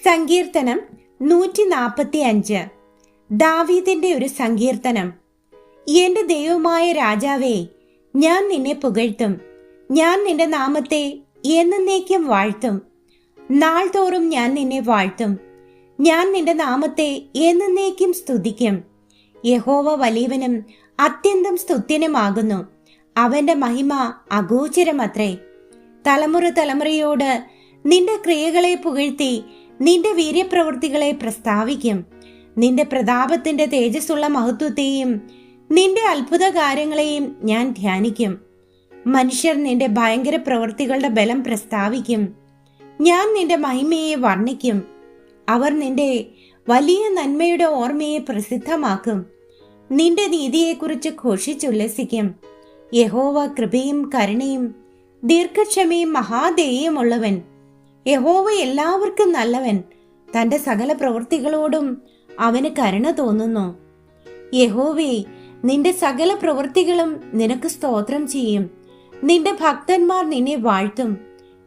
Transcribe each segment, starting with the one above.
സങ്കീർത്തനം 145. ദാവീദിന്റെ ഒരു സങ്കീർത്തനം. എന്റെ ദൈവമായ രാജാവേ, ഞാൻ നിന്നെ പുകഴ്ത്തും. ഞാൻ നിന്റെ നാമത്തെ എന്നേക്കും വാഴ്ത്തും. നാൾതോറും ഞാൻ നിന്നെ വാഴ്ത്തും. ഞാൻ നിന്റെ നാമത്തെ എന്നേക്കും സ്തുതിക്കും. യഹോവ വലിയവനും അത്യന്തം സ്തുത്യനുമാകുന്നു. അവന്റെ മഹിമ അഗോചരമത്രേ. തലമുറ തലമുറയോട് നിന്റെ ക്രിയകളെ പുകഴ്ത്തി നിന്റെ വീര്യപ്രവൃത്തികളെ പ്രസ്താവിക്കും. നിന്റെ പ്രതാപത്തിന്റെ തേജസ്സുള്ള മഹത്വത്തെയും നിന്റെ അത്ഭുത കാര്യങ്ങളെയും ഞാൻ ധ്യാനിക്കും. മനുഷ്യർ നിന്റെ ഭയങ്കര പ്രവൃത്തികളുടെ ബലം പ്രസ്താവിക്കും. ഞാൻ നിന്റെ മഹിമയെ വർണ്ണിക്കും. അവർ നിന്റെ വലിയ നന്മയുടെ ഓർമ്മയെ പ്രസിദ്ധമാക്കും. നിന്റെ നീതിയെക്കുറിച്ച് ഘോഷിച്ചുല്ലസിക്കും. യഹോവ കൃപയും കരുണയും ദീർഘക്ഷമയും മഹാദയയുമുള്ളവൻ. യഹോവ എല്ലാവർക്കും നല്ലവൻ. തന്റെ സകല പ്രവൃത്തികളോടും അവന് കരുണ തോന്നുന്നു. യഹോവേ, നിന്റെ സകല പ്രവൃത്തികളും നിനക്ക് സ്തോത്രം ചെയ്യും. നിന്റെ ഭക്തന്മാർ നിന്നെ വാഴ്ത്തും.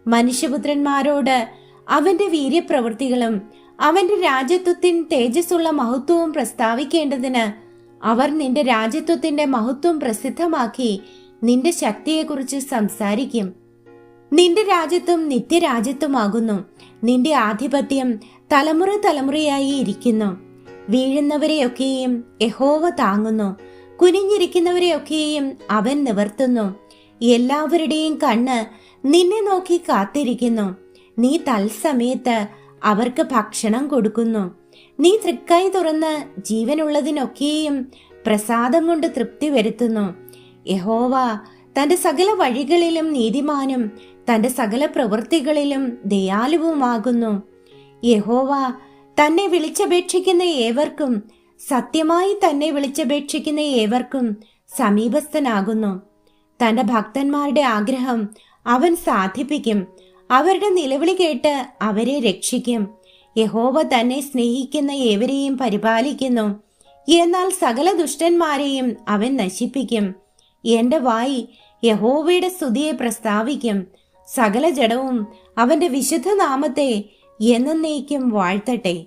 മനുഷ്യപുത്രന്മാരോട് അവന്റെ വീര്യപ്രവൃത്തികളും അവന്റെ രാജത്വത്തിന് തേജസ്സുള്ള മഹത്വവും പ്രസ്താവിക്കേണ്ടതിന് അവർ നിന്റെ രാജത്വത്തിന്റെ മഹത്വം പ്രസിദ്ധമാക്കി നിന്റെ ശക്തിയെക്കുറിച്ച് സംസാരിക്കും. നിന്റെ രാജ്യത്വം നിത്യരാജ്യത്വമാകുന്നു. നിന്റെ ആധിപത്യം തലമുറ തലമുറയായി ഇരിക്കുന്നു. വീഴുന്നവരെയൊക്കെയും യഹോവ താങ്ങുന്നു. കുനിഞ്ഞിരിക്കുന്നവരെയൊക്കെയും അവൻ നിവർത്തുന്നു. എല്ലാവരുടെയും കണ്ണ് നിന്നെ നോക്കി കാത്തിരിക്കുന്നു. നീ തത്സമയത്ത് അവർക്ക് ഭക്ഷണം കൊടുക്കുന്നു. നീ തൃക്കൈ തുറന്ന് ജീവനുള്ളതിനൊക്കെയും പ്രസാദം കൊണ്ട് തൃപ്തി വരുത്തുന്നു. യഹോവ തന്റെ സകല വഴികളിലും നീതിമാനും തന്റെ സകല പ്രവൃത്തികളിലും ദയാലുവുമാകുന്നു. യഹോവ തന്നെ വിളിച്ചപേക്ഷിക്കുന്ന ഏവർക്കും, സത്യമായി തന്നെ വിളിച്ചപേക്ഷിക്കുന്ന ഏവർക്കും സമീപസ്ഥനാകുന്നു. തന്റെ ഭക്തന്മാരുടെ ആഗ്രഹം അവൻ സാധിപ്പിക്കും. അവരുടെ നിലവിളി കേട്ട് അവരെ രക്ഷിക്കും. യഹോവ തന്നെ സ്നേഹിക്കുന്ന ഏവരെയും പരിപാലിക്കുന്നു. എന്നാൽ സകല ദുഷ്ടന്മാരെയും അവൻ നശിപ്പിക്കും. എന്റെ വായ് യഹോവയുടെ സ്തുതിയെ പ്രസ്താവിക്കും. സകല ജഡവും അവന്റെ വിശുദ്ധ നാമത്തെ എന്നേക്കും വാഴ്ത്തട്ടെ.